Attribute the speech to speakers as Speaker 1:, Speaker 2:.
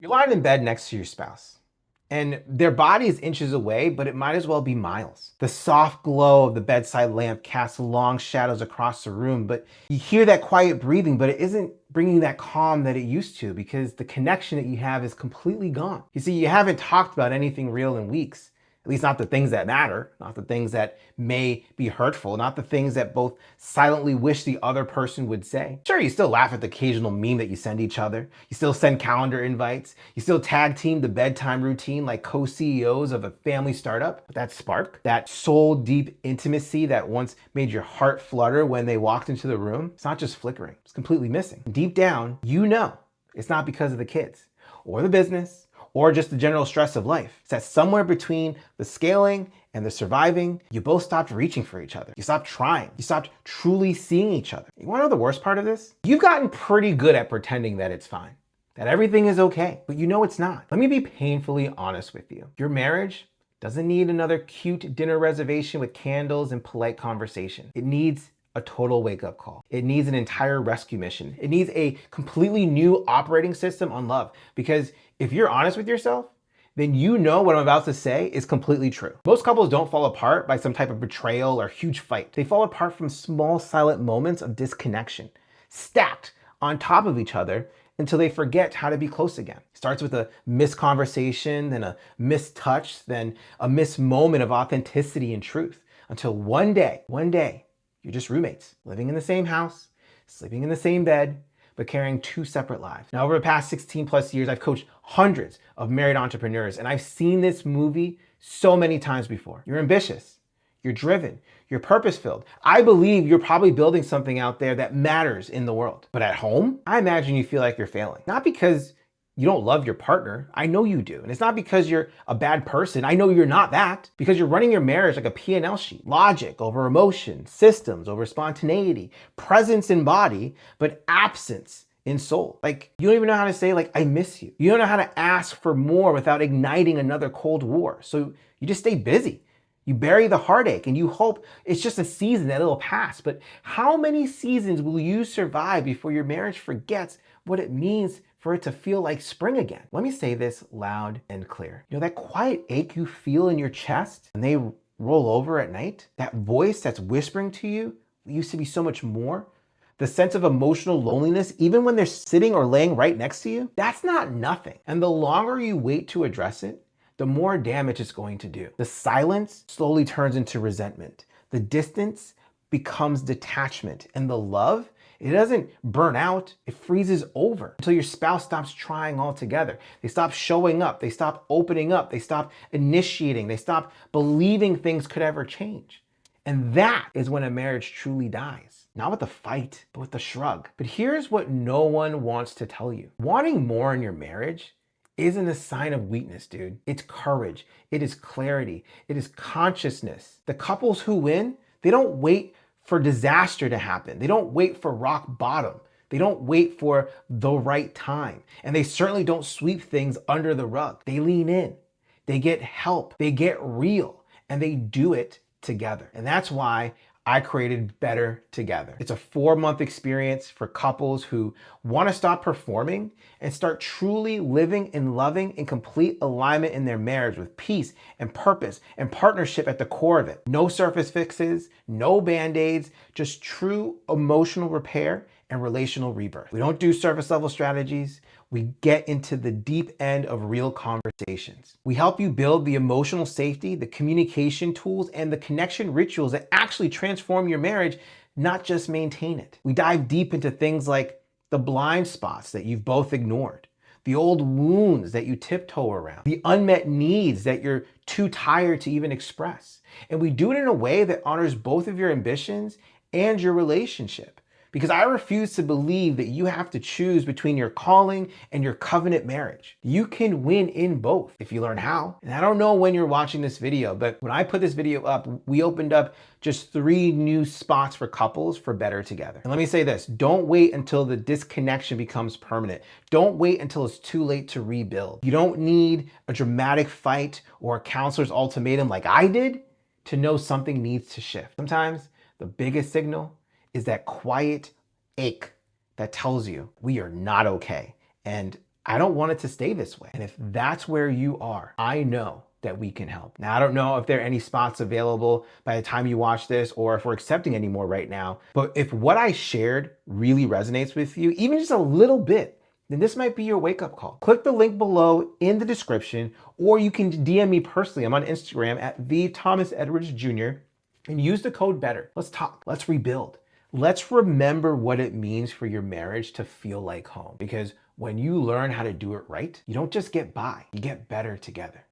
Speaker 1: You're lying in bed next to your spouse, and their body is inches away, but it might as well be miles. The soft glow of the bedside lamp casts long shadows across the room, but you hear that quiet breathing, but it isn't bringing that calm that it used to because the connection that you have is completely gone. You see, you haven't talked about anything real in weeks. At least not the things that matter, not the things that may be hurtful, not the things that both silently wish the other person would say. Sure, you still laugh at the occasional meme that you send each other. You still send calendar invites. You still tag team the bedtime routine like co-CEOs of a family startup. But that spark, that soul deep intimacy that once made your heart flutter when they walked into the room, it's not just flickering, it's completely missing. Deep down, you know it's not because of the kids or the business or just the general stress of life. It's that somewhere between the scaling and the surviving, you both stopped reaching for each other. You stopped trying. You stopped truly seeing each other. You wanna know the worst part of this? You've gotten pretty good at pretending that it's fine, that everything is okay, but you know it's not. Let me be painfully honest with you. Your marriage doesn't need another cute dinner reservation with candles and polite conversation. It needs a total wake-up call. It needs an entire rescue mission. It needs a completely new operating system on love. Because if you're honest with yourself, then you know what I'm about to say is completely true. Most couples don't fall apart by some type of betrayal or huge fight. They fall apart from small silent moments of disconnection, stacked on top of each other until they forget how to be close again. It starts with a missed conversation, then a missed touch, then a missed moment of authenticity and truth, until one day, you're just roommates, living in the same house, sleeping in the same bed, but carrying two separate lives. Now, over the past 16 plus years, I've coached hundreds of married entrepreneurs, and I've seen this movie so many times before. You're ambitious, you're driven, you're purpose-filled. I believe you're probably building something out there that matters in the world. But at home, I imagine you feel like you're failing. Not because you don't love your partner. I know you do. And it's not because you're a bad person. I know you're not that. Because you're running your marriage like a P&L sheet. Logic over emotion, systems over spontaneity, presence in body, but absence in soul. Like, you don't even know how to say, like, I miss you. You don't know how to ask for more without igniting another Cold War. So you just stay busy. You bury the heartache and you hope it's just a season that it'll pass. But how many seasons will you survive before your marriage forgets what it means for it to feel like spring again? Let me say this loud and clear. You know that quiet ache you feel in your chest and they roll over at night? That voice that's whispering to you used to be so much more? The sense of emotional loneliness, even when they're sitting or laying right next to you? That's not nothing. And the longer you wait to address it, the more damage it's going to do. The silence slowly turns into resentment. The distance becomes detachment. And the love, it doesn't burn out, it freezes over until your spouse stops trying altogether. They stop showing up, they stop opening up, they stop initiating, they stop believing things could ever change. And that is when a marriage truly dies. Not with a fight, but with a shrug. But here's what no one wants to tell you. Wanting more in your marriage isn't a sign of weakness, dude. It's courage, it is clarity, it is consciousness. The couples who win, they don't wait for disaster to happen. They don't wait for rock bottom. They don't wait for the right time. And they certainly don't sweep things under the rug. They lean in, they get help, they get real, and they do it together. And that's why I created Better Together. It's a 4-month experience for couples who want to stop performing and start truly living and loving in complete alignment in their marriage with peace and purpose and partnership at the core of it. No surface fixes, no band-aids, just true emotional repair and relational rebirth. We don't do surface level strategies. We get into the deep end of real conversations. We help you build the emotional safety, the communication tools, and the connection rituals that actually transform your marriage, not just maintain it. We dive deep into things like the blind spots that you've both ignored, the old wounds that you tiptoe around, the unmet needs that you're too tired to even express. And we do it in a way that honors both of your ambitions and your relationship. Because I refuse to believe that you have to choose between your calling and your covenant marriage. You can win in both if you learn how. And I don't know when you're watching this video, but when I put this video up, we opened up just 3 new spots for couples for Better Together. And let me say this, don't wait until the disconnection becomes permanent. Don't wait until it's too late to rebuild. You don't need a dramatic fight or a counselor's ultimatum like I did to know something needs to shift. Sometimes the biggest signal is that quiet ache that tells you we are not okay. And I don't want it to stay this way. And if that's where you are, I know that we can help. Now, I don't know if there are any spots available by the time you watch this or if we're accepting any more right now, but if what I shared really resonates with you, even just a little bit, then this might be your wake-up call. Click the link below in the description, or you can DM me personally. I'm on Instagram at @ThomasEdwardsJr. and use the code BETTER. Let's talk, let's rebuild. Let's remember what it means for your marriage to feel like home. Because when you learn how to do it right, you don't just get by, you get better together.